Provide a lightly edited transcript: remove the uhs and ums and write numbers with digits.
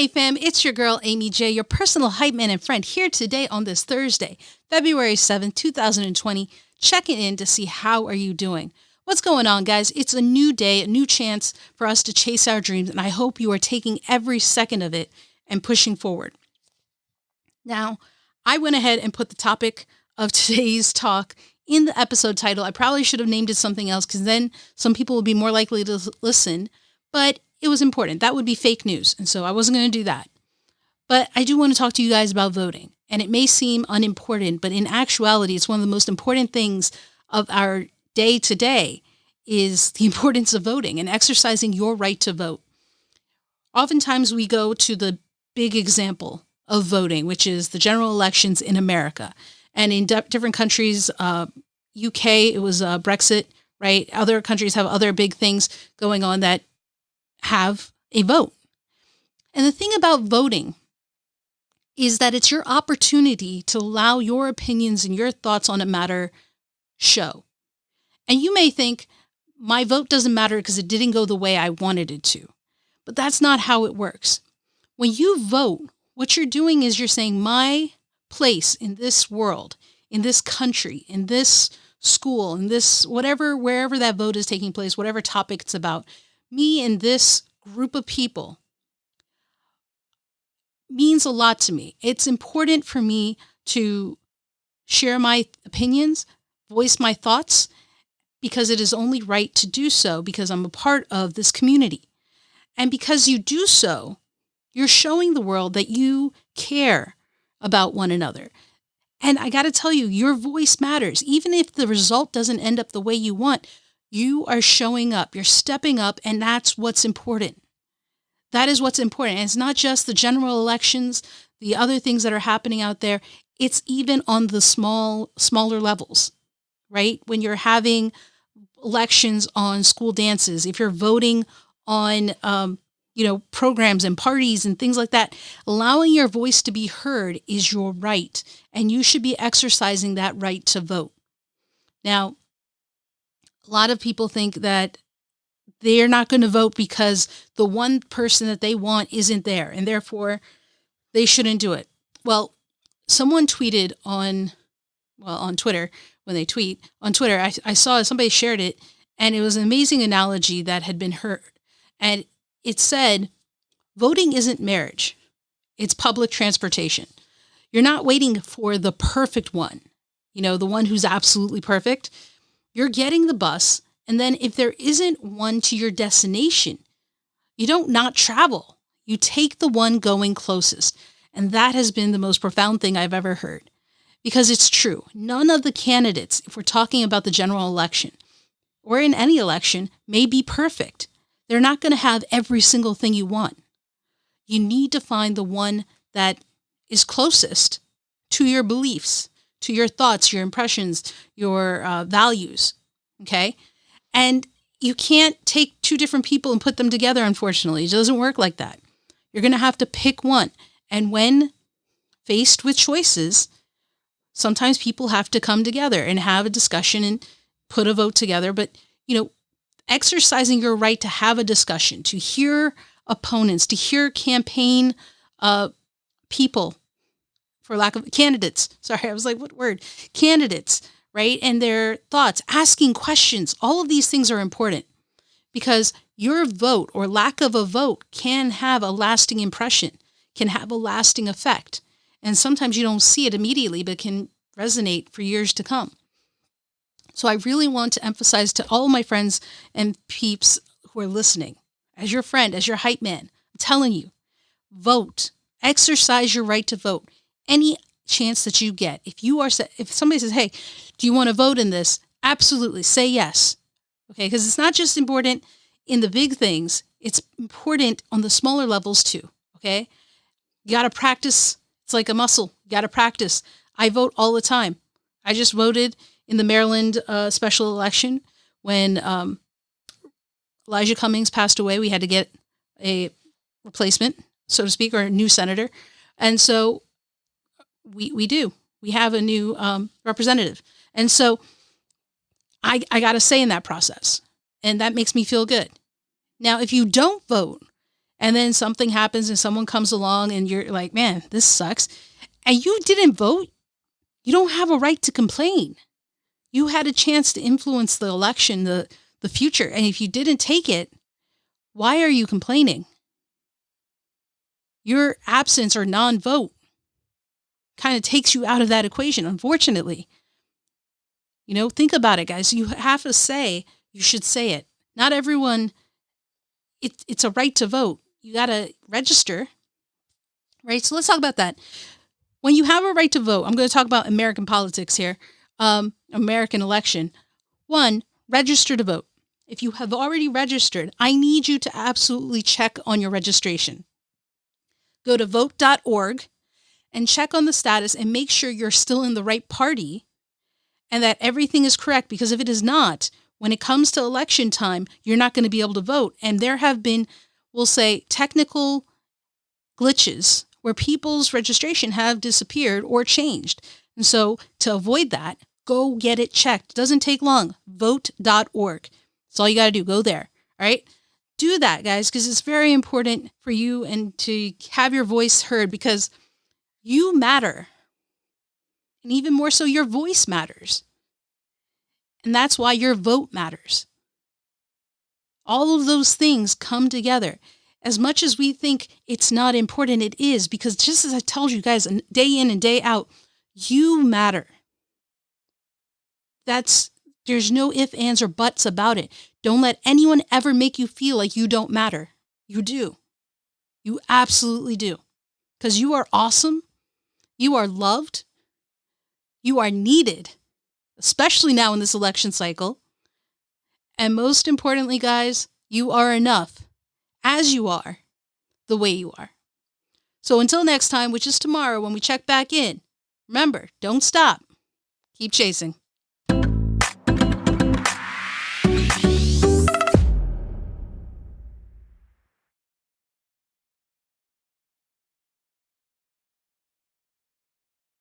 Hey fam, it's your girl Aimee J, your personal hype man and friend, here today on this Thursday, February 7th, 2020, checking in to see how are you doing. What's going on, guys? It's a new day, a new chance for us to chase our dreams, and I hope you are taking every second of it and pushing forward. Now, I went ahead and put the topic of today's talk in the episode title. I probably should have named it something else because then some people would be more likely to listen, but it was important. That would be fake news, and so I wasn't going to do that. But I do want to talk to you guys about voting, and it may seem unimportant, but in actuality, it's one of the most important things of our day to day is the importance of voting and exercising your right to vote. Oftentimes we go to the big example of voting, which is the general elections in America. And in different countries, UK, it was Brexit, right? Other countries have other big things going on that have a vote. And the thing about voting is that it's your opportunity to allow your opinions and your thoughts on a matter show. And you may think, my vote doesn't matter because it didn't go the way I wanted it to. But that's not how it works. When you vote, what you're doing is you're saying, my place in this world, in this country, in this school, in this whatever, wherever that vote is taking place, whatever topic it's about, me and this group of people means a lot to me. It's important for me to share my opinions, voice my thoughts, because it is only right to do so because I'm a part of this community. And because you do so, you're showing the world that you care about one another. And I got to tell you, your voice matters. Even if the result doesn't end up the way you want, you are showing up, you're stepping up, and that's what's important. That is what's important. And it's not just the general elections, the other things that are happening out there. It's even on the smaller levels, right? When you're having elections on school dances, if you're voting on, programs and parties and things like that, allowing your voice to be heard is your right. And you should be exercising that right to vote. Now, a lot of people think that they're not going to vote because the one person that they want isn't there, and therefore they shouldn't do it. Well, someone tweeted on Twitter, when they tweet on Twitter, I saw somebody shared it, and it was an amazing analogy that had been heard. And it said, voting isn't marriage. It's public transportation. You're not waiting for the perfect one, the one who's absolutely perfect. You're getting the bus, and then if there isn't one to your destination, you don't not travel. You take the one going closest. And that has been the most profound thing I've ever heard. Because it's true. None of the candidates, if we're talking about the general election, or in any election, may be perfect. They're not going to have every single thing you want. You need to find the one that is closest to your beliefs, to your thoughts, your impressions, your values, okay? And you can't take two different people and put them together, unfortunately. It doesn't work like that. You're going to have to pick one. And when faced with choices, sometimes people have to come together and have a discussion and put a vote together. But, exercising your right to have a discussion, to hear opponents, to hear campaign people, for lack of candidates. Sorry, I was like, what word? Candidates, right? And their thoughts, asking questions. All of these things are important because your vote or lack of a vote can have a lasting impression, can have a lasting effect. And sometimes you don't see it immediately, but can resonate for years to come. So I really want to emphasize to all of my friends and peeps who are listening, as your friend, as your hype man, I'm telling you, vote, exercise your right to vote. Any chance that you get, if somebody says, hey, do you want to vote in this? Absolutely. Say yes. Okay. Because it's not just important in the big things. It's important on the smaller levels too. Okay. You got to practice. It's like a muscle. You got to practice. I vote all the time. I just voted in the Maryland special election when Elijah Cummings passed away. We had to get a replacement, so to speak, or a new senator. And so we do. We have a new representative. And so I got to say in that process, and that makes me feel good. Now, if you don't vote and then something happens and someone comes along and you're like, man, this sucks, and you didn't vote, you don't have a right to complain. You had a chance to influence the election, the future. And if you didn't take it, why are you complaining? Your absence or non-vote kind of takes you out of that equation, unfortunately. Think about it, guys. You have a say. You should say it. Not everyone, it's a right to vote. You got to register, right? So let's talk about that. When you have a right to vote, I'm going to talk about American politics here, American election. 1, register to vote. If you have already registered, I need you to absolutely check on your registration. Go to vote.org and check on the status and make sure you're still in the right party and that everything is correct. Because if it is not, when it comes to election time, you're not going to be able to vote. And there have been, we'll say, technical glitches where people's registration have disappeared or changed. And so to avoid that, go get it checked. It doesn't take long. Vote.org. That's all you got to do. Go there. All right. Do that, guys, because it's very important for you and to have your voice heard, because you matter. And even more so, your voice matters. And that's why your vote matters. All of those things come together. As much as we think it's not important, it is, because just as I told you guys, day in and day out, you matter. There's no ifs, ands, or buts about it. Don't let anyone ever make you feel like you don't matter. You do. You absolutely do. Because you are awesome. You are loved. You are needed, especially now in this election cycle. And most importantly, guys, you are enough as you are, the way you are. So until next time, which is tomorrow when we check back in, remember, don't stop. Keep chasing.